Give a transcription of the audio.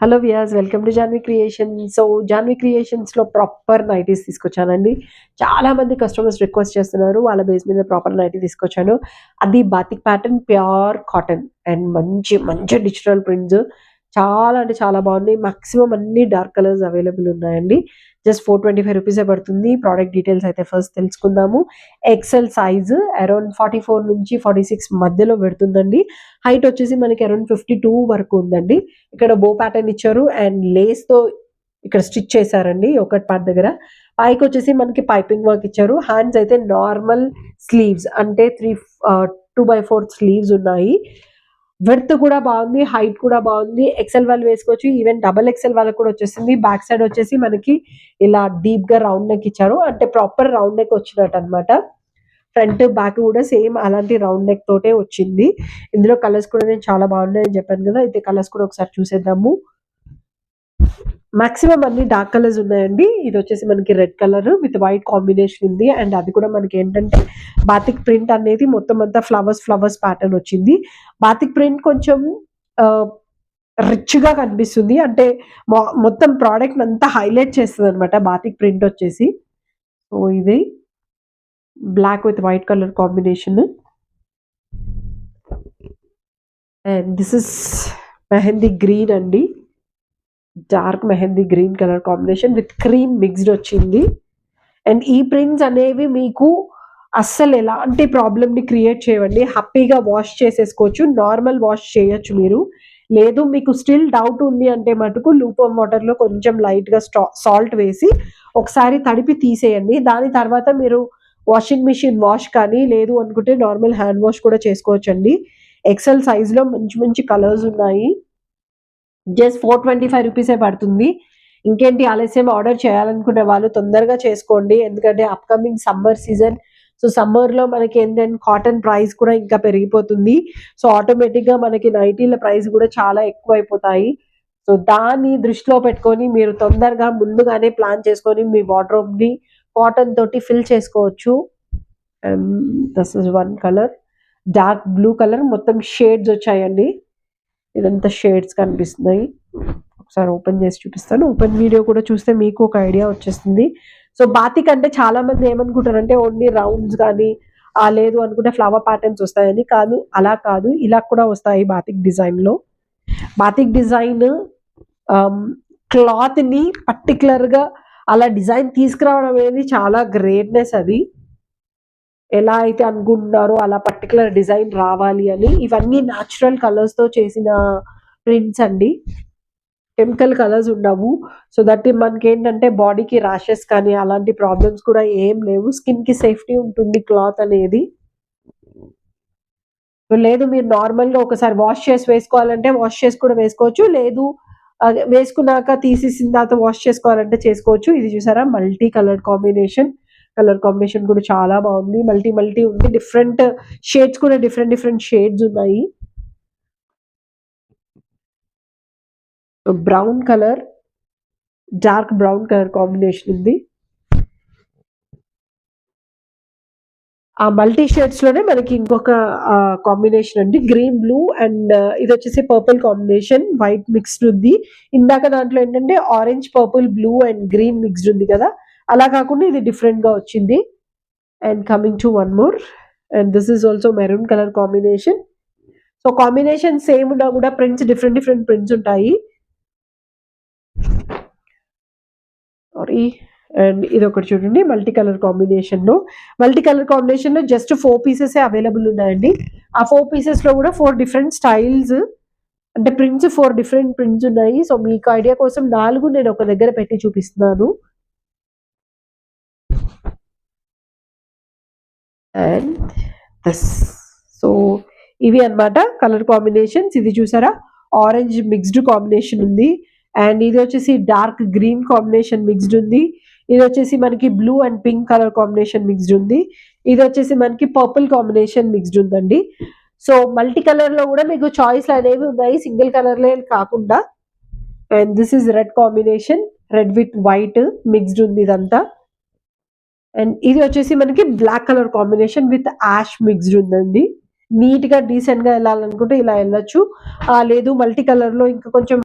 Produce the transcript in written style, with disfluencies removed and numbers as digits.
Hello viewers, welcome to Janvi creations. So Janvi క్రియేషన్స్లో proper nighties తీసుకొచ్చానండి. చాలా మంది కస్టమర్స్ రిక్వెస్ట్ చేస్తున్నారు, వాళ్ళ బేస్ మీద ప్రాపర్ నైటీ తీసుకొచ్చాను. అది batik pattern, pure cotton and మంచి మంచి డిజిటల్ ప్రింట్స్. చాలా అంటే చాలా బాగున్నాయి. మాక్సిమం అన్ని డార్క్ కలర్స్ అవైలబుల్ ఉన్నాయండి. జస్ట్ 425 రూపీసే పడుతుంది. ప్రోడక్ట్ డీటెయిల్స్ అయితే ఫస్ట్ తెలుసుకుందాము. ఎక్సెల్ సైజు అరౌండ్ 44 నుంచి 46 మధ్యలో పెడుతుందండి. హైట్ వచ్చేసి మనకి అరౌండ్ 52 వరకు ఉందండి. ఇక్కడ బో ప్యాటర్న్ ఇచ్చారు అండ్ లేస్ తో ఇక్కడ స్టిచ్ చేశారండి ఒకటి పార్ట్ దగ్గర. పైకి వచ్చేసి మనకి పైపింగ్ వర్క్ ఇచ్చారు. హ్యాండ్స్ అయితే నార్మల్ స్లీవ్స్, అంటే 2/4 స్లీవ్స్ ఉన్నాయి. విడ్త్ కూడా బాగుంది, హైట్ కూడా బాగుంది. ఎక్సెల్ వాళ్ళు వేసుకోవచ్చు, ఈవెన్ డబల్ ఎక్సెల్ వాళ్ళకి కూడా వచ్చేసింది. బ్యాక్ సైడ్ వచ్చేసి మనకి ఇలా డీప్ గా రౌండ్ నెక్ ఇచ్చారు, అంటే ప్రాపర్ రౌండ్ నెక్ వచ్చినట్టు అనమాట. ఫ్రంట్ బ్యాక్ కూడా సేమ్ అలాంటి రౌండ్ నెక్ తోటే వచ్చింది. ఇందులో కలర్స్ కూడా నేను చాలా బాగున్నాయని చెప్పాను కదా, అయితే కలర్స్ కూడా ఒకసారి చూసేద్దాము. మాక్సిమం అన్ని డార్క్ కలర్స్ ఉన్నాయండి. ఇది వచ్చేసి మనకి red colour with white combination ఉంది. అండ్ అది కూడా మనకి ఏంటంటే బాతిక్ ప్రింట్ అనేది మొత్తం అంతా ఫ్లవర్స్ ప్యాటర్న్ వచ్చింది. బాతిక్ ప్రింట్ కొంచెం రిచ్ గా కనిపిస్తుంది, అంటే మొత్తం ప్రోడక్ట్ అంతా హైలైట్ చేస్తుంది అనమాట బాతిక్ ప్రింట్ వచ్చేసి. సో ఇది black with white colour combination. And this is mehndi green అండి, dark mehndi green colour combination with cream mixed వచ్చింది. అండ్ ఈ ప్రింట్స్ అనేవి మీకు అస్సలు ఎలాంటి ప్రాబ్లమ్ని క్రియేట్ చేయవండి. హ్యాపీగా వాష్ చేసేసుకోవచ్చు, నార్మల్ వాష్ చేయొచ్చు మీరు. లేదు మీకు స్టిల్ డౌట్ ఉంది అంటే మటుకు లూపమ్ వాటర్లో కొంచెం లైట్గా సాల్ట్ వేసి ఒకసారి తడిపి తీసేయండి. దాని తర్వాత మీరు వాషింగ్ మిషన్ వాష్ కానీ లేదు అనుకుంటే నార్మల్ హ్యాండ్ వాష్ కూడా చేసుకోవచ్చండి. ఎక్సెల్ సైజ్లో మంచి మంచి కలర్స్ ఉన్నాయి. జస్ట్ 425 రూపీసే పడుతుంది. ఇంకేంటి ఆలస్యం, ఆర్డర్ చేయాలనుకునే వాళ్ళు తొందరగా చేసుకోండి, ఎందుకంటే అప్కమింగ్ సమ్మర్ సీజన్. సో సమ్మర్లో మనకి ఏంటంటే కాటన్ ప్రైస్ కూడా ఇంకా పెరిగిపోతుంది. సో ఆటోమేటిక్గా మనకి నైటీల ప్రైస్ కూడా చాలా ఎక్కువ అయిపోతాయి. సో దాన్ని దృష్టిలో పెట్టుకొని మీరు తొందరగా ముందుగానే ప్లాన్ చేసుకొని మీ వార్డ్రోబ్ని కాటన్ తోటి ఫిల్ చేసుకోవచ్చు. This is one colour, dark blue colour, మొత్తం షేడ్స్ వచ్చాయండి. ఇదంతా షేడ్స్ కనిపిస్తున్నాయి. ఒకసారి ఓపెన్ చేసి చూపిస్తాను. ఓపెన్ వీడియో కూడా చూస్తే మీకు ఒక ఐడియా వచ్చేస్తుంది. సో బాతిక్ అంటే చాలా మంది ఏమనుకుంటారంటే ఓన్లీ రౌండ్స్ కానీ లేదు అనుకుంటే ఫ్లవర్ ప్యాటర్న్స్ వస్తాయని. కాదు, అలా కాదు, ఇలా కూడా వస్తాయి బాతిక్ డిజైన్లో. బాతిక్ డిజైన్ క్లాత్ని పర్టికులర్గా అలా డిజైన్ తీసుకురావడం అనేది చాలా గ్రేట్నెస్. అది ఎలా అయితే అనుకుంటున్నారో అలా పర్టికులర్ డిజైన్ రావాలి అని. ఇవన్నీ న్యాచురల్ కలర్స్తో చేసిన ప్రింట్స్ అండి, కెమికల్ కలర్స్ ఉండవు. సో దట్ మనకి ఏంటంటే బాడీకి ర్యాషెస్ కానీ అలాంటి ప్రాబ్లమ్స్ కూడా ఏం లేవు. స్కిన్కి సేఫ్టీ ఉంటుంది క్లాత్ అనేది. లేదు మీరు నార్మల్గా ఒకసారి వాష్ చేసి వేసుకోవాలంటే వాష్ చేసి కూడా వేసుకోవచ్చు, లేదు వేసుకున్నాక తీసేసిన తర్వాత వాష్ చేసుకోవాలంటే చేసుకోవచ్చు. ఇది చూసారా, మల్టీ కలర్ కాంబినేషన్ కూడా చాలా బాగుంది. మల్టీ ఉంది, డిఫరెంట్ షేడ్స్ కూడా డిఫరెంట్ షేడ్స్ ఉన్నాయి. Brown colour, dark brown colour combination ఉంది. ఆ మల్టీ షేడ్స్ లోనే మనకి ఇంకొక కాంబినేషన్ అండి, గ్రీన్ బ్లూ అండ్ ఇది వచ్చేసి పర్పుల్ కాంబినేషన్, వైట్ మిక్స్డ్ ఉంది. ఇందాక దాంట్లో ఏంటంటే orange, purple, blue and green mixed ఉంది కదా, అలా కాకుండా ఇది డిఫరెంట్ గా వచ్చింది. And coming to one more, and this is also maroon colour combination. So combination same ఉన్నా కూడా ప్రింట్స్ డిఫరెంట్ ప్రింట్స్ ఉంటాయి. సారీ. అండ్ ఇది ఒకటి చూడండి, మల్టీ కలర్ కాంబినేషన్ లో జస్ట్ 4 పీసెస్ అవైలబుల్ ఉన్నాయండి. ఆ 4 పీసెస్ లో కూడా 4 డిఫరెంట్ స్టైల్స్, అంటే ప్రింట్స్ 4 డిఫరెంట్ ప్రింట్స్ ఉన్నాయి. సో మీకు ఐడియా కోసం 4 నేను ఒక దగ్గర పెట్టి చూపిస్తున్నాను. అండ్ దిస్, సో ఇవి అన్నమాట కలర్ కాంబినేషన్స్. ఇది చూసారా, ఆరెంజ్ మిక్స్డ్ కాంబినేషన్ ఉంది. అండ్ ఇది వచ్చేసి డార్క్ గ్రీన్ కాంబినేషన్ మిక్స్డ్ ఉంది. ఇది వచ్చేసి మనకి blue and pink colour combination mixed ఉంది. ఇది వచ్చేసి మనకి పర్పుల్ కాంబినేషన్ మిక్స్డ్ ఉందండి. సో మల్టీ కలర్ లో కూడా మీకు చాయిస్లు అనేవి ఉన్నాయి, సింగిల్ కలర్లే కాకుండా. And this is red combination, red with white mixed ఉంది ఇదంతా. అండ్ ఇది వచ్చేసి మనకి black colour combination with ash mixed ఉందండి. నీట్ గా డీసెంట్ గా వెళ్ళాలనుకుంటే ఇలా వెళ్ళొచ్చు. లేదు మల్టీ కలర్ లో ఇంకా కొంచెం